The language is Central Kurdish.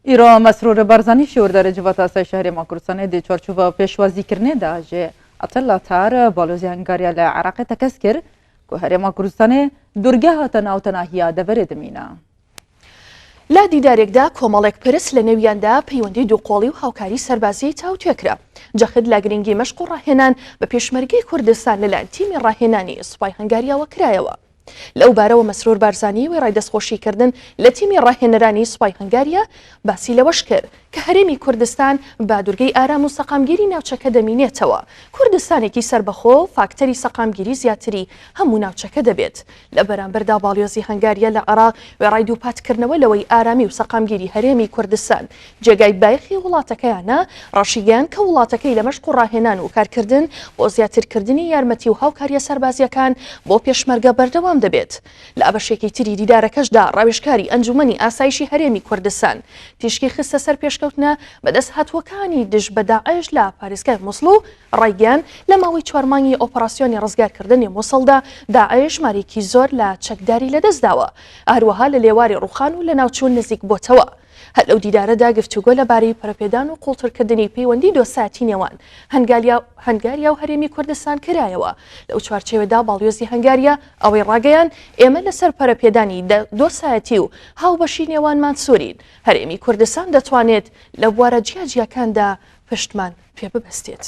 ایران مسرور برزنی شوردار جوات شهر ماکروسانه دی چارچوب پیشوازی کرنه ده جه اطلاع تار بالوزی هنگاریا لعراق تکس کر که هر ماکروسانه درگه هاتن او تناهیا دورد مینا. لا دیدارێکدا کۆمەڵێک پرس لە نێویاندا پەیوەندی دووقۆڵی و هاوکاری سەربازی تاوتێکرا جەخت لە گرنگی مەشق و ڕاهێنان بە پێشمەرگەی کوردستان لەلایەن تیمی ڕاهێنانی سوپای هەنگاریاوە کرایەوە. لەو بارەوە مەسرور بارزانی وی ڕایدەستخۆشیکردن لە تیمی ڕاهێنەرانی سوپای هەنگاریە باسی لەوەش کرد کە هەرێمی کوردستان با دوورگەی ئارام و سەقامگیری ناوچەکە دەمینێتەوە کوردستانێکی سربەخۆ فاکتەری سەقامگیری زیاتری هەموو ناوچەکە دەبێت لە بەرامبەردا باڵیۆزی هەنگاریە لە عێراق وێڕای دووپاتکردنەوە لەوەی ئارامی و سەقامگیری هەرێمی کوردستان جێگای بایخی وڵاتەکەیانە ڕاشیگەیان کە وڵاتەکەی لە مەشق و ڕاهێنان و کارکردن بۆ زیاترکردنی یارمەتی و هاوکاریە سەربازیەکان بۆ پێشمەرگە بەردەوام دەبێت لە ئەبەشێکی تری دیدارەکەشدا ڕاوێژکاری ئەنجومەنی ئاسایشی هەرێمی کوردستان تیشکی خستە سەر پێشکەوتنە بەدەست هاتووەکانی دژ بە داعش لە پارێزگای مووسڵ و ڕایگەیان لە ماوەی 4 مانگی ئۆپەراسیۆنی ڕزگارکردنی مووسڵدا داعش مارێکی زۆر لە چەکداری لەدەستداوە هەروەها لە لێواری ڕوخان و لە ناوچوون نزیک بۆتەوە هەر لەو دیدارەدا گفتوگۆ لەبارەی پەرەپێدان و قوڵترکردنی پەیوەندی دۆساتی نێوان هەنگاریا و هەرێمی کوردستان کرایەوە لەو چوارچێوەدا باڵیۆزی هەنگاریە ئەوەی ڕاگەیان ئێمە لەسەر پەرەپێدانی دۆسایەتی و هاوبەشی نێوانمان سوورین هەرێمی کوردستان دەتوانێت لە بوارە جیاجیەکاندا پشتمان پێ ببەستێت.